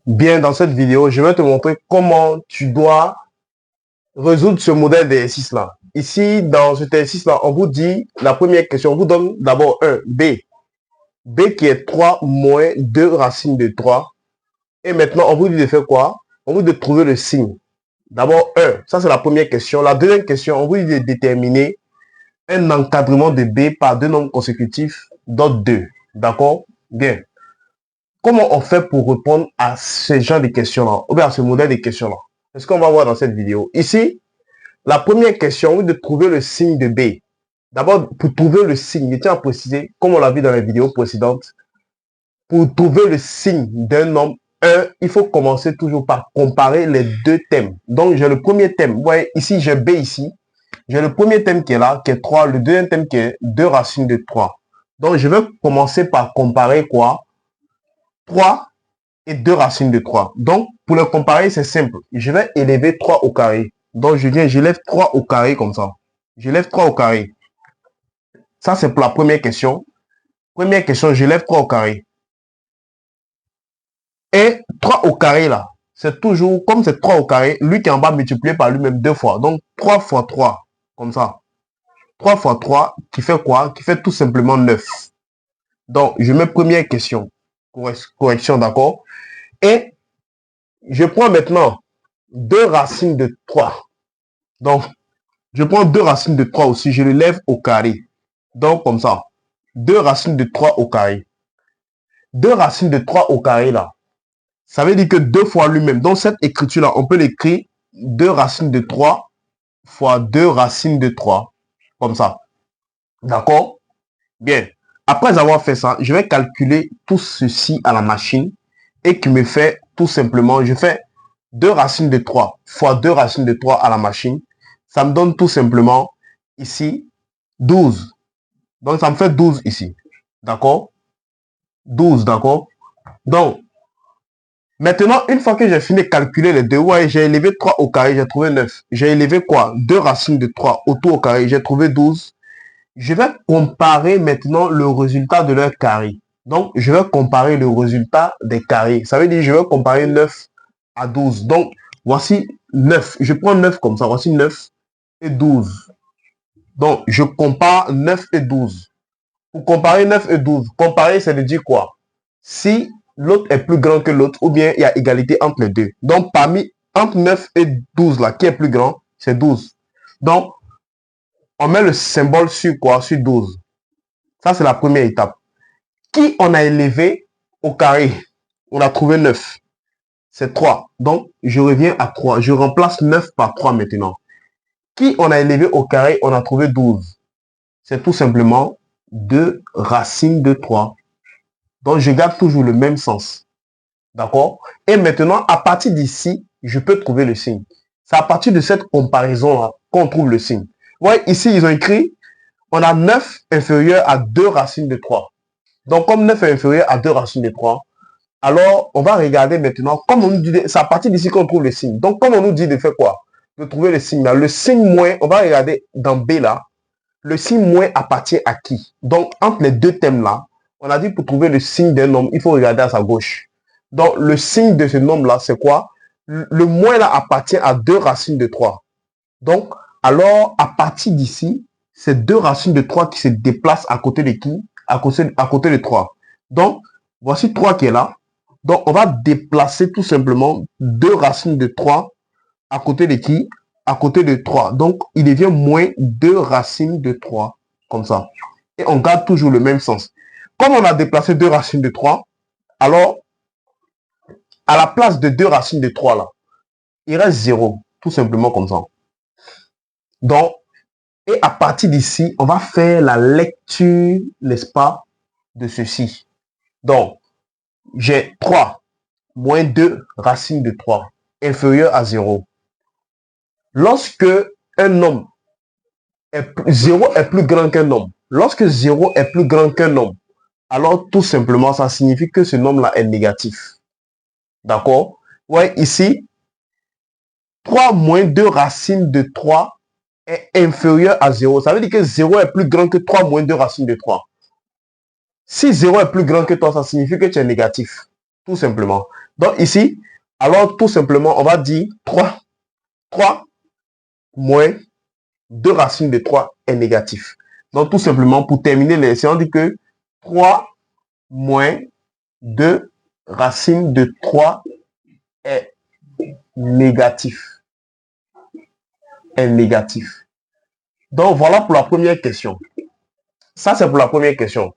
Bien, dans cette vidéo, je vais te montrer comment tu dois résoudre ce modèle d'exercice-là. Ici, dans cet exercice-là, on vous dit, la première question, on vous donne d'abord un B. B qui est 3 moins 2 racines de 3. Et maintenant, on vous dit de faire quoi? On vous dit de trouver le signe. D'abord 1, ça c'est la première question. La deuxième question, on vous dit de déterminer un encadrement de B par deux nombres consécutifs, d'autres 2. D'accord? Bien. Comment on fait pour répondre à ce genre de questions-là, ou bien à ce modèle de questions-là? C'est ce qu'on va voir dans cette vidéo. Ici, la première question, est de trouver le signe de B. D'abord, pour trouver le signe, je tiens à préciser, comme on l'a vu dans les vidéos précédentes, pour trouver le signe d'un nombre 1, il faut commencer toujours par comparer les deux thèmes. Donc, j'ai le premier thème. Vous voyez, ici, j'ai B ici. J'ai le premier thème qui est là, qui est 3. Le deuxième thème qui est 2 racines de 3. Donc, je vais commencer par comparer quoi? 3 et 2 racines de 3. Donc, pour le comparer, c'est simple. Je vais élever 3 au carré. Donc, je lève 3 au carré comme ça. Je lève 3 au carré. Ça, c'est pour la première question. Première question, je lève 3 au carré. Et 3 au carré, là, c'est toujours, comme c'est 3 au carré, lui qui est en bas multiplié par lui-même 2 fois. Donc, 3 fois 3, comme ça. 3 fois 3, qui fait quoi? Qui fait tout simplement 9. Donc, je mets première question. Correction, d'accord? Et je prends maintenant 2 racines de 3. Donc, je prends 2 racines de 3 aussi, je le lève au carré. Donc, comme ça. 2 racines de 3 au carré. 2 racines de 3 au carré, là. Ça veut dire que 2 fois lui-même. Donc, cette écriture-là, on peut l'écrire 2 racines de 3 fois 2 racines de 3. Comme ça. D'accord? Bien. Après avoir fait ça, je vais calculer tout ceci à la machine et qui me fait tout simplement, je fais 2 racines de 3 fois 2 racines de 3 à la machine. Ça me donne tout simplement ici 12. Donc, ça me fait 12 ici. D'accord? 12, d'accord? Donc, maintenant, une fois que j'ai fini de calculer les deux, ouais, j'ai élevé 3 au carré, j'ai trouvé 9. J'ai élevé quoi? 2 racines de 3 autour au carré, j'ai trouvé 12. Je vais comparer maintenant le résultat de leur carré. Donc, je vais comparer le résultat des carrés. Ça veut dire que je vais comparer 9 à 12. Donc, voici 9. Je prends 9 comme ça. Voici 9 et 12. Donc, je compare 9 et 12. Pour comparer 9 et 12, comparer, c'est de dire quoi? Si l'autre est plus grand que l'autre, ou bien il y a égalité entre les deux. Donc, entre 9 et 12, là, qui est plus grand? C'est 12. Donc, on met le symbole sur quoi? Sur 12. Ça, c'est la première étape. Qui on a élevé au carré? On a trouvé 9. C'est 3. Donc, je reviens à 3. Je remplace 9 par 3 maintenant. Qui on a élevé au carré? On a trouvé 12. C'est tout simplement 2 racines de 3. Donc, je garde toujours le même sens. D'accord? Et maintenant, à partir d'ici, je peux trouver le signe. C'est à partir de cette comparaison-là qu'on trouve le signe. Vous voyez, ici, ils ont écrit, on a 9 inférieur à 2 racines de 3. Donc, comme 9 est inférieur à 2 racines de 3, alors on va regarder maintenant, comme on nous dit, c'est à partir d'ici qu'on trouve le signe. Donc, comme on nous dit de faire quoi? De trouver le signe là. Le signe moins, on va regarder dans B là, le signe moins appartient à qui? Donc, entre les deux thèmes là, on a dit pour trouver le signe d'un nombre, il faut regarder à sa gauche. Donc, le signe de ce nombre-là, c'est quoi? Le moins là appartient à 2 racines de 3. Donc, alors, à partir d'ici, c'est 2 racines de 3 qui se déplacent à côté de qui? À côté de 3. Donc, voici 3 qui est là. Donc, on va déplacer tout simplement 2 racines de 3 à côté de qui? À côté de 3. Donc, il devient moins 2 racines de 3. Comme ça. Et on garde toujours le même sens. Comme on a déplacé 2 racines de 3, alors, à la place de 2 racines de 3 là, il reste 0. Tout simplement comme ça. Donc, et à partir d'ici, on va faire la lecture, n'est-ce pas, de ceci. Donc, j'ai 3 moins 2 racines de 3 inférieur à 0. Lorsque un nombre 0 est plus grand qu'un nombre, lorsque 0 est plus grand qu'un nombre, alors tout simplement, ça signifie que ce nombre-là est négatif. D'accord? Ouais, ici, 3 moins 2 racines de 3 est inférieur à 0. Ça veut dire que 0 est plus grand que 3 moins 2 racines de 3. Si 0 est plus grand que toi, ça signifie que tu es négatif. Tout simplement. Donc ici, alors tout simplement, on va dire 3. 3 moins 2 racines de 3 est négatif. Donc tout simplement, pour terminer l'essai, on dit que 3 moins 2 racines de 3 est négatif. Est négatif. Donc voilà pour la première question. Ça, c'est pour la première question.